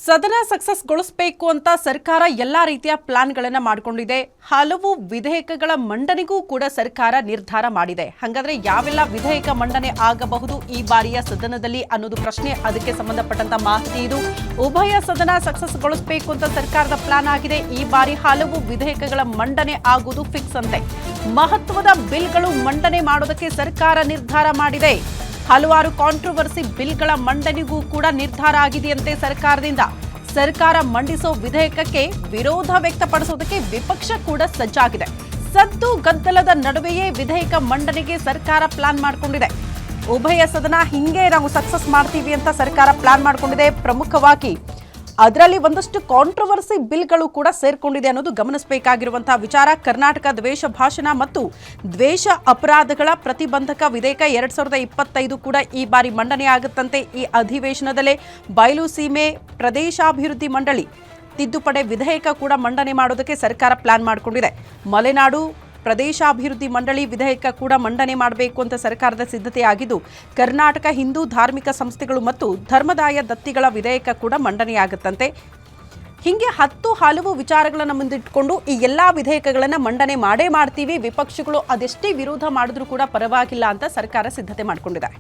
ಸದನ ಸಕ್ಸಸ್ಗೊಳಿಸಬೇಕು ಅಂತ ಸರ್ಕಾರ ಎಲ್ಲಾ ರೀತಿಯ ಪ್ಲಾನ್ಗಳನ್ನು ಮಾಡಿಕೊಂಡಿದೆ. ಹಲವು ವಿಧೇಯಕಗಳ ಮಂಡನೆಗೂ ಕೂಡ ಸರ್ಕಾರ ನಿರ್ಧಾರ ಮಾಡಿದೆ. ಹಾಗಾದ್ರೆ ಯಾವೆಲ್ಲ ವಿಧೇಯಕ ಮಂಡನೆ ಆಗಬಹುದು ಈ ಬಾರಿಯ ಸದನದಲ್ಲಿ ಅನ್ನೋದು ಪ್ರಶ್ನೆ. ಅದಕ್ಕೆ ಸಂಬಂಧಪಟ್ಟಂತ ಮಾಹಿತಿ ಇದು. ಉಭಯ ಸದನ ಸಕ್ಸಸ್ಗೊಳಿಸಬೇಕು ಅಂತ ಸರ್ಕಾರದ ಪ್ಲಾನ್ ಆಗಿದೆ. ಈ ಬಾರಿ ಹಲವು ವಿಧೇಯಕಗಳ ಮಂಡನೆ ಆಗುವುದು ಫಿಕ್ಸ್ ಅಂತೆ. ಮಹತ್ವದ ಬಿಲ್ಗಳು ಮಂಡನೆ ಮಾಡೋದಕ್ಕೆ ಸರ್ಕಾರ ನಿರ್ಧಾರ ಮಾಡಿದೆ. ಹಲವಾರು ಕಾಂಟ್ರವರ್ಸಿ ಬಿಲ್ಗಳ ಮಂಡನೆಗೂ ಕೂಡ ನಿರ್ಧಾರ ಆಗಿದೆಯಂತೆ ಸರ್ಕಾರದಿಂದ. ಸರ್ಕಾರ ಮಂಡಿಸೋ ವಿಧೇಯಕಕ್ಕೆ ವಿರೋಧ ವ್ಯಕ್ತಪಡಿಸೋದಕ್ಕೆ ವಿಪಕ್ಷ ಕೂಡ ಸಜ್ಜಾಗಿದೆ. ಸದ್ದು ಗದ್ದಲದ ನಡುವೆಯೇ ವಿಧೇಯಕ ಮಂಡನೆಗೆ ಸರ್ಕಾರ ಪ್ಲಾನ್ ಮಾಡಿಕೊಂಡಿದೆ. ಉಭಯ ಸದನ ಹಿಂಗೆ ನಾವು ಸಕ್ಸಸ್ ಮಾಡ್ತೀವಿ ಅಂತ ಸರ್ಕಾರ ಪ್ಲಾನ್ ಮಾಡಿಕೊಂಡಿದೆ. ಪ್ರಮುಖವಾಗಿ ಅದರಲ್ಲಿ ಒಂದಷ್ಟು ಕಾಂಟ್ರವರ್ಸಿ ಬಿಲ್ಗಳು ಕೂಡ ಸೇರ್ಕೊಂಡಿದೆ ಅನ್ನೋದು ಗಮನಿಸಬೇಕಾಗಿರುವಂತಹ ವಿಚಾರ. ಕರ್ನಾಟಕ ದ್ವೇಷ ಭಾಷಣ ಮತ್ತು ದ್ವೇಷ ಅಪರಾಧಗಳ ಪ್ರತಿಬಂಧಕ ವಿಧೇಯಕ 2025 ಕೂಡ ಈ ಬಾರಿ ಮಂಡನೆ ಆಗುತ್ತಂತೆ. ಈ ಅಧಿವೇಶನದಲ್ಲೇ ಬಯಲು ಸೀಮೆ ಪ್ರದೇಶಾಭಿವೃದ್ಧಿ ಮಂಡಳಿ ತಿದ್ದುಪಡಿ ವಿಧೇಯಕ ಕೂಡ ಮಂಡನೆ ಮಾಡೋದಕ್ಕೆ ಸರ್ಕಾರ ಪ್ಲಾನ್ ಮಾಡಿಕೊಂಡಿದೆ. ಮಲೆನಾಡು ಪ್ರದೇಶಾಭಿವೃದ್ಧಿ ಮಂಡಳಿ ವಿಧೇಯಕ ಕೂಡ ಮಂಡನೆ ಮಾಡಬೇಕು ಅಂತ ಸರ್ಕಾರದ ಸಿದ್ಧತೆಯಾಗಿದ್ದು, ಕರ್ನಾಟಕ ಹಿಂದೂ ಧಾರ್ಮಿಕ ಸಂಸ್ಥೆಗಳು ಮತ್ತು ಧರ್ಮದಾಯ ದತ್ತಿಗಳ ವಿಧೇಯಕ ಕೂಡ ಮಂಡನೆಯಾಗುತ್ತಂತೆ. ಹೀಗೆ ಹಲವು ವಿಚಾರಗಳನ್ನು ಮುಂದಿಟ್ಟುಕೊಂಡು ಈ ಎಲ್ಲಾ ವಿಧೇಯಕಗಳನ್ನು ಮಂಡನೆ ಮಾಡೇ ಮಾಡ್ತೀವಿ, ವಿಪಕ್ಷಗಳು ಅದೆಷ್ಟೇ ವಿರೋಧ ಮಾಡಿದ್ರೂ ಕೂಡ ಪರವಾಗಿಲ್ಲ ಅಂತ ಸರ್ಕಾರ ಸಿದ್ಧತೆ ಮಾಡಿಕೊಂಡಿದೆ.